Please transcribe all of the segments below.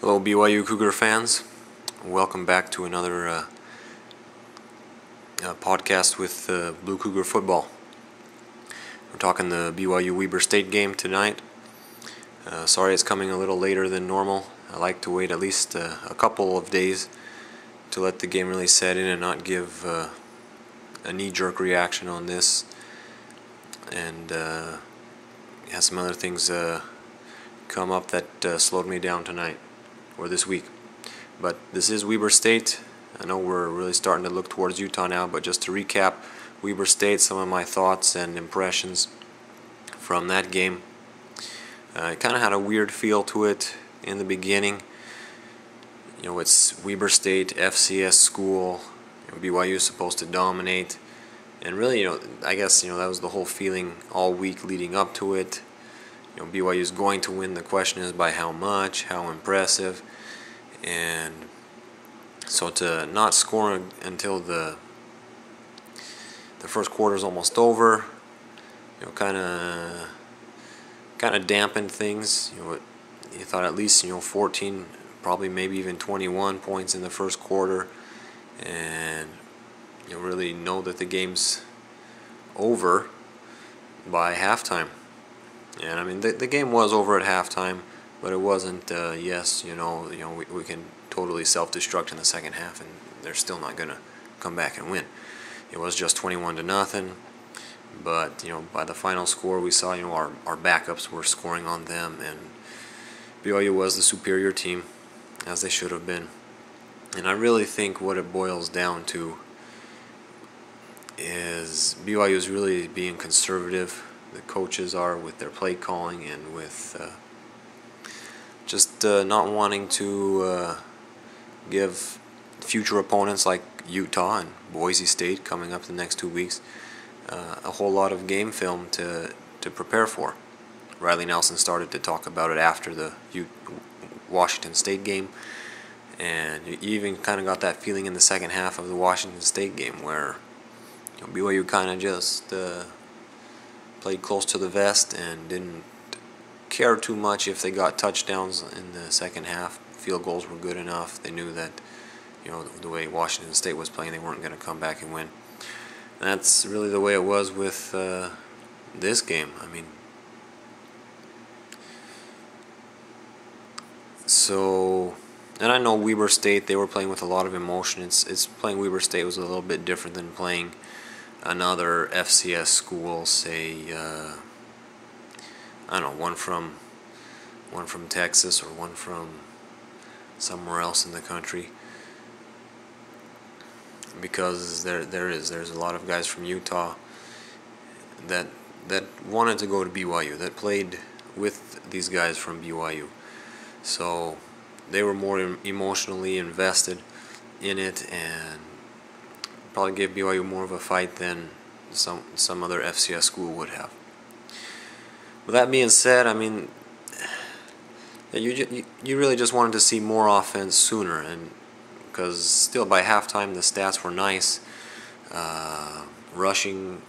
Hello BYU Cougar fans, welcome back to another podcast with Blue Cougar football. We're talking the BYU Weber State game tonight. Sorry it's coming a little later than normal. I like to wait at least a couple of days to let the game really set in and not give a knee-jerk reaction on this. And have some other things come up that slowed me down tonight. Or this week. But this is Weber State. I know we're really starting to look towards Utah now, but just to recap Weber State, some of my thoughts and impressions from that game. It kind of had a weird feel to it in the beginning. You know, it's Weber State, FCS school. BYU is supposed to dominate. And really, I guess, that was the whole feeling all week leading up to it. BYU is going to win. The question is by how much, how impressive. And so to not score until the first quarter is almost over, kind of dampened things. You thought at least 14, probably maybe even 21 points in the first quarter, and you really know that the game's over by halftime. And I mean, the game was over at halftime, but it wasn't. Yes, we can totally self-destruct in the second half, and they're still not gonna come back and win. It was just 21-0, but by the final score, we saw our backups were scoring on them, and BYU was the superior team, as they should have been. And I really think what it boils down to is BYU is really being conservative. The coaches are with their play calling and with just not wanting to give future opponents like Utah and Boise State coming up the next 2 weeks a whole lot of game film to prepare for. Riley Nelson started to talk about it after the Washington State game, and you even kind of got that feeling in the second half of the Washington State game where BYU kind of just played close to the vest and didn't care too much if they got touchdowns in the second half. Field goals were good enough. They knew that the way Washington State was playing, they weren't going to come back and win. And that's really the way it was with this game. I mean, so, and I know Weber State, they were playing with a lot of emotion. It's playing Weber State was a little bit different than playing another FCS school, say I don't know, one from Texas or one from somewhere else in the country, because there's a lot of guys from Utah that wanted to go to BYU, that played with these guys from BYU, so they were more emotionally invested in it and probably gave BYU more of a fight than some other FCS school would have. With that being said, I mean, you really just wanted to see more offense sooner, and because still by halftime the stats were nice. Rushing,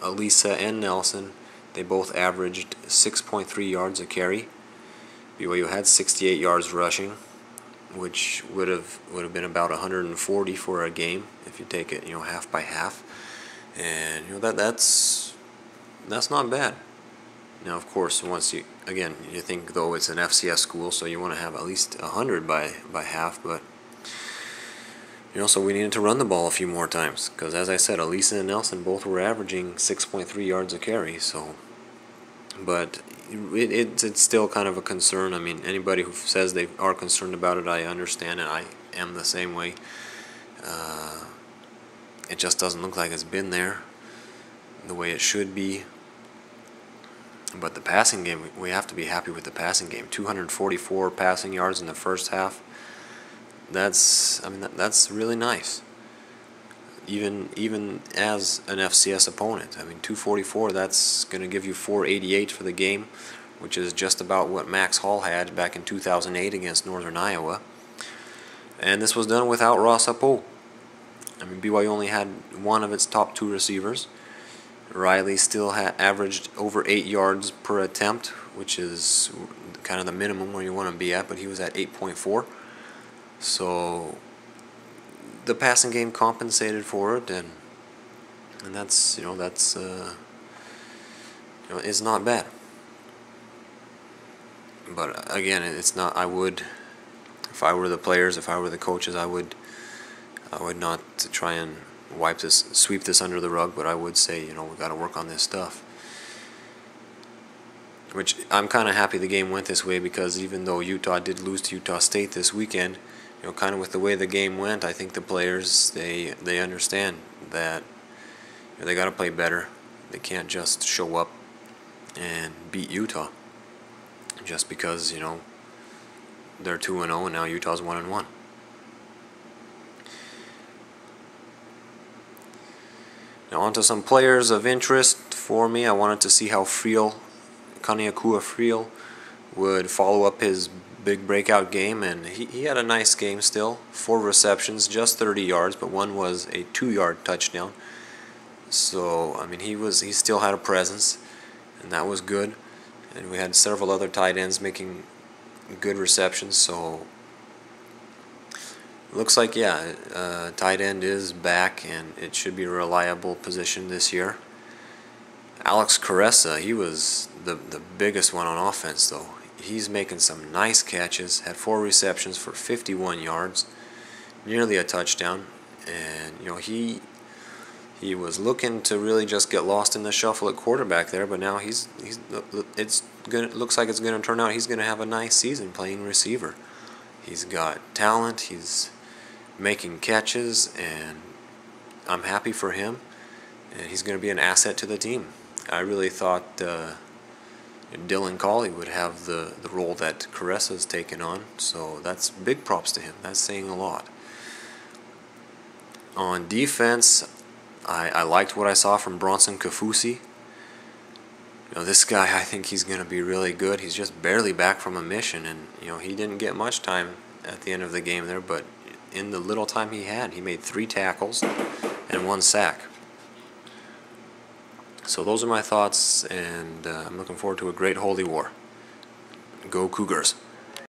Elisa and Nelson, they both averaged 6.3 yards a carry. BYU had 68 yards rushing, which would have been about 140 for a game if you take it half by half, and that's not bad. Now of course once you think though it's an FCS school, so you want to have at least 100 by half, but so we needed to run the ball a few more times, because as I said, Elisa and Nelson both were averaging 6.3 yards a carry. So, but it's still kind of a concern. I mean, anybody who says they are concerned about it, I understand, and I am the same way. It just doesn't look like it's been there the way it should be. But the passing game, we have to be happy with the passing game. 244 passing yards in the first half. That's really nice. Even as an FCS opponent, I mean, 244. That's going to give you 488 for the game, which is just about what Max Hall had back in 2008 against Northern Iowa. And this was done without Ross Apo. I mean, BYU only had one of its top two receivers. Riley still averaged over 8 yards per attempt, which is kind of the minimum where you want to be at, but he was at 8.4. So the passing game compensated for it, and that's it's not bad. But again, it's not. I would, if I were the players, if I were the coaches, I would not try and sweep this under the rug, but I would say, we got to work on this stuff. Which I'm kind of happy the game went this way, because even though Utah did lose to Utah State this weekend, kind of with the way the game went, I think the players, they understand that they got to play better. They can't just show up and beat Utah just because they're 2-0 and now Utah's 1-1. Now on to some players of interest for me. I wanted to see how Kaniakua Friel would follow up his big breakout game, and he had a nice game still. 4 receptions, just 30 yards, but one was a 2-yard touchdown. So I mean, he still had a presence, and that was good. And we had several other tight ends making good receptions, so looks like, tight end is back, and it should be a reliable position this year. Alex Caressa, he was the biggest one on offense, though. He's making some nice catches, had 4 receptions for 51 yards, nearly a touchdown, and he was looking to really just get lost in the shuffle at quarterback there, but now it looks like it's going to turn out he's going to have a nice season playing receiver. He's got talent, he's making catches, and I'm happy for him, and he's going to be an asset to the team. I really thought Dylan Collie would have the role that Caressa's taken on, so that's big props to him. That's saying a lot. On defense, I liked what I saw from Bronson Kafusi. This guy, I think he's going to be really good. He's just barely back from a mission, and he didn't get much time at the end of the game there, but in the little time he had, he made 3 tackles and 1 sack. So those are my thoughts, and I'm looking forward to a great Holy War. Go Cougars.